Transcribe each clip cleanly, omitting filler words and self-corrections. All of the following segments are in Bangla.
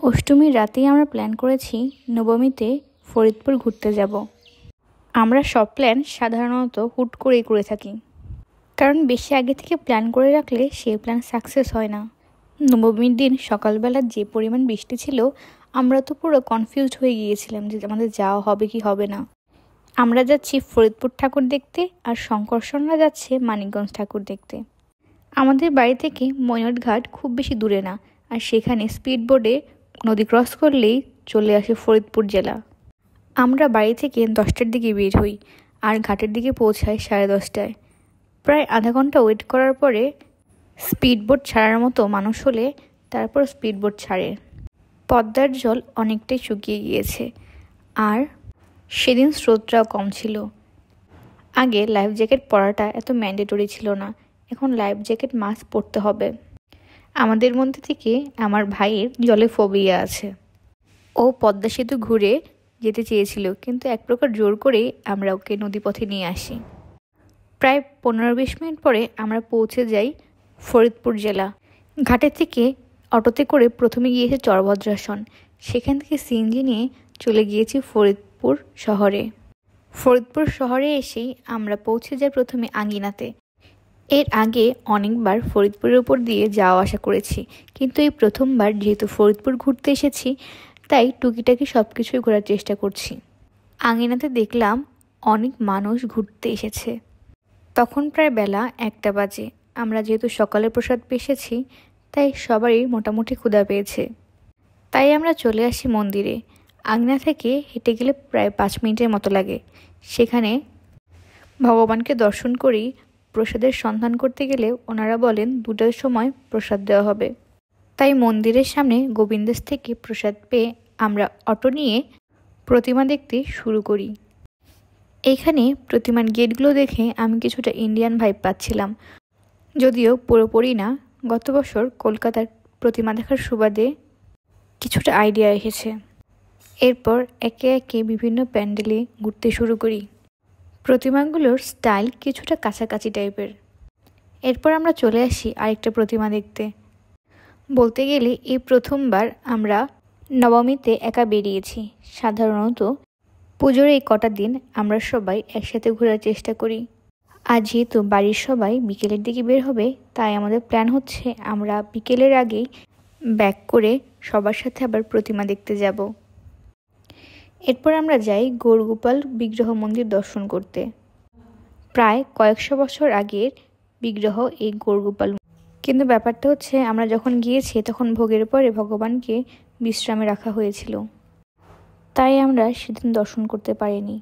অষ্টমীর রাতেই আমরা প্ল্যান করেছি নবমীতে ফরিদপুর ঘুরতে যাব। আমরা সব প্ল্যান সাধারণত হুট করেই করে থাকি, কারণ বেশি আগে থেকে প্ল্যান করে রাখলে সেই প্ল্যান সাকসেস হয় না। নবমীর দিন সকালবেলা যে পরিমাণ বৃষ্টি ছিল, আমরা তো পুরো কনফিউজড হয়ে গিয়েছিলাম যে আমাদের যাওয়া হবে কি হবে না। আমরা যাচ্ছি ফরিদপুর ঠাকুর দেখতে, আর শঙ্করসন্না যাচ্ছে মানিকগঞ্জ ঠাকুর দেখতে। আমাদের বাড়ি থেকে মৈনটঘাট খুব বেশি দূরে না, আর সেখানে স্পিড বোটে নদী ক্রস করলেই চলে আসে ফরিদপুর জেলা। আমরা বাড়ি থেকে 10টার দিকে বের হই, আর ঘাটের দিকে পৌঁছাই 10:30টায়। প্রায় আধা ঘন্টা ওয়েট করার পরে স্পিড বোট ছাড়ার মতো মানুষ হলে তারপর স্পিড বোট ছাড়ে। পদ্মার জল অনেকটাই শুকিয়ে গিয়েছে, আর সেদিন স্রোতটাও কম ছিল। আগে লাইফ জ্যাকেট পরাটা এত ম্যান্ডেটরি ছিল না, এখন লাইফ জ্যাকেট মাস্ট পরতে হবে। আমাদের মধ্যে থেকে আমার ভাইয়ের জলে ফোবিয়া আছে। ও পদ্মা সেতু ঘুরে যেতে চেয়েছিল, কিন্তু এক প্রকার জোর করে আমরা ওকে নদীপথে নিয়ে আসি। প্রায় 15-20 মিনিট পরে আমরা পৌঁছে যাই ফরিদপুর জেলা। ঘাটের থেকে অটোতে করে প্রথমে গিয়েছে চরভদ্রাসন, সেখান থেকে সিএনজি নিয়ে চলে গিয়েছি ফরিদপুর শহরে। ফরিদপুর শহরে এসেই আমরা পৌঁছে যাই প্রথমে আঙ্গিনাতে। এর আগে অনেকবার ফরিদপুরের উপর দিয়ে যাওয়া আসা করেছি, কিন্তু এই প্রথমবার যেহেতু ফরিদপুর ঘুরতে এসেছি, তাই টুকিটাকি সব কিছুই ঘোরার চেষ্টা করছি। আঙ্গিনাতে দেখলাম অনেক মানুষ ঘুরতে এসেছে। তখন প্রায় বেলা 1টা বাজে। আমরা যেহেতু সকালের প্রসাদ পেয়েছি, তাই সবারই মোটামুটি ক্ষুধা পেয়েছে। তাই আমরা চলে আসি মন্দিরে। আঙ্গিনা থেকে হেঁটে গেলে প্রায় 5 মিনিটের মতো লাগে। সেখানে ভগবানকে দর্শন করেই প্রসাদের সন্ধান করতে গেলে ওনারা বলেন 2টার সময় প্রসাদ দেওয়া হবে। তাই মন্দিরের সামনে গোবিন্দাস থেকে প্রসাদ পেয়ে আমরা অটো নিয়ে প্রতিমা দেখতে শুরু করি। এইখানে প্রতিমার গেটগুলো দেখে আমি কিছুটা ইন্ডিয়ান ভাইব পাচ্ছিলাম, যদিও পুরোপুরি না। গত বছর কলকাতার প্রতিমা দেখার সুবাদে কিছুটা আইডিয়া এসেছে। এরপর একে একে বিভিন্ন প্যান্ডেলে ঘুরতে শুরু করি। প্রতিমাগুলোর স্টাইল কিছুটা কাছাকাছি টাইপের। এরপর আমরা চলে আসি আরেকটা প্রতিমা দেখতে। বলতে গেলে এই প্রথমবার আমরা নবমীতে একা বেরিয়েছি। সাধারণত পুজোর এই কটা দিন আমরা সবাই একসাথে ঘোরার চেষ্টা করি। আর যেহেতু বাড়ির সবাই বিকেলের দিকে বের হবে, তাই আমাদের প্ল্যান হচ্ছে আমরা বিকেলের আগেই ব্যাক করে সবার সাথে আবার প্রতিমা দেখতে যাব। এরপর আমরা যাই গৌরগোপাল বিগ্রহ মন্দির দর্শন করতে। প্রায় কয়েকশো বছর আগের বিগ্রহ এই গৌরগোপাল। কিন্তু ব্যাপারটা হচ্ছে, আমরা যখন গিয়েছি তখন ভোগের পরে ভগবানকে বিশ্রামে রাখা হয়েছিল, তাই আমরা সেদিন দর্শন করতে পারিনি।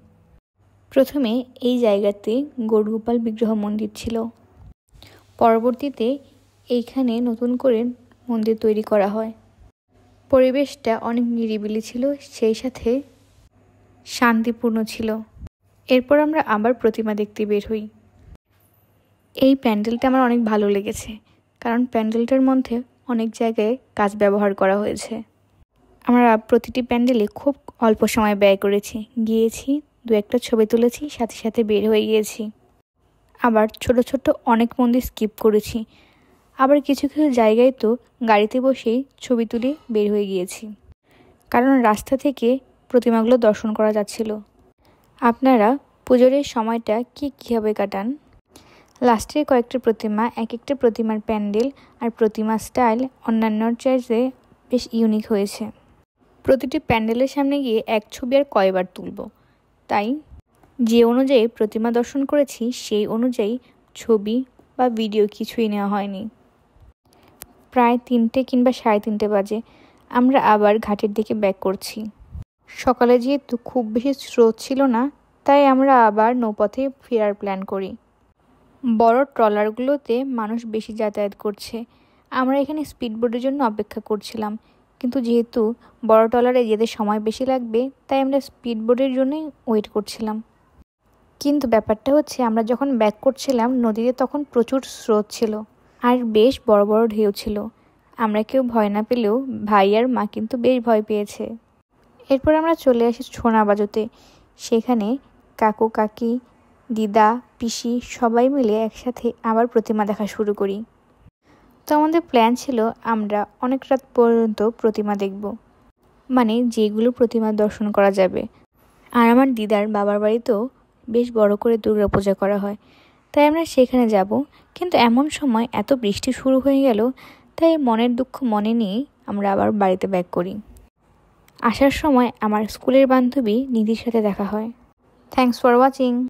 প্রথমে এই জায়গাতে গৌরগোপাল বিগ্রহ মন্দির ছিল। পরবর্তীতে এইখানে নতুন করে মন্দির তৈরি করা হয়। পরিবেশটা অনেক নিরিবিলি ছিল, সেই সাথে শান্তিপূর্ণ ছিল। এরপর আমরা আবার প্রতিমা দেখতে বের হই। এই প্যান্ডেলটা আমার অনেক ভালো লেগেছে, কারণ প্যান্ডেলটার মধ্যে অনেক জায়গায় কাঁচ ব্যবহার করা হয়েছে। আমরা প্রতিটি প্যান্ডেলে খুব অল্প সময় ব্যয় করেছি, গিয়েছি 2-1টা ছবি তুলেছি, সাথে সাথে বের হয়ে গিয়েছি। আবার ছোট ছোট অনেক মন্দির স্কিপ করেছি। আবার কিছু কিছু জায়গায় তো গাড়িতে বসেই ছবি তুলে বের হয়ে গিয়েছি, কারণ রাস্তা থেকে প্রতিমাগুলো দর্শন করা যাচ্ছিল। আপনারা পুজোর এই সময়টা কীভাবে কাটান? লাস্টের কয়েকটা প্রতিমা, এক একটা প্রতিমার প্যান্ডেল আর প্রতিমা স্টাইল অন্যান্য চাইতে বেশ ইউনিক হয়েছে। প্রতিটি প্যান্ডেলের সামনে গিয়ে এক ছবি আর কয়বার তুলব, তাই যে অনুযায়ী প্রতিমা দর্শন করেছি সেই অনুযায়ী ছবি বা ভিডিও কিছুই নেওয়া হয়নি। প্রায় 3টে কিংবা 3:30 বাজে আমরা আবার ঘাটের দিকে ব্যাক করছি। সকালে যেহেতু খুব বেশি স্রোত ছিল না, তাই আমরা আবার নৌপথে ফেরার প্ল্যান করি। বড় ট্রলারগুলোতে মানুষ বেশি যাতায়াত করছে। আমরা এখানে স্পিডবোটের জন্য অপেক্ষা করছিলাম, কিন্তু যেহেতু বড় ট্রলারে যেতে সময় বেশি লাগবে, তাই আমরা স্পিডবোটের জন্যই ওয়েট করছিলাম। কিন্তু ব্যাপারটা হচ্ছে, আমরা যখন ব্যাক করছিলাম নদীতে তখন প্রচুর স্রোত ছিল, আর বেশ বড় বড় ঢেউ ছিল। আমরা কেউ ভয় না পেলেও ভাই আর মা কিন্তু বেশ ভয় পেয়েছে। এরপর আমরা চলে আসি সোনাবাজোতে। সেখানে কাকু কাকি, দিদা, পিসি সবাই মিলে একসাথে আবার প্রতিমা দেখা শুরু করি। তো আমাদের প্ল্যান ছিল আমরা অনেক রাত পর্যন্ত প্রতিমা দেখব। মানে যেগুলো প্রতিমা দর্শন করা যাবে। আর আমার দিদার বাবার বাড়িতেও বেশ বড় করে দুর্গাপূজা করা হয়, তাই আমরা সেখানে যাব। কিন্তু এমন সময় এত বৃষ্টি শুরু হয়ে গেল, তাই মনের দুঃখ মনে নিয়েই আমরা আবার বাড়িতে ব্যাক করি। আসার সময় আমার স্কুলের বান্ধবী নিধির সাথে দেখা হয়। Thanks for watching.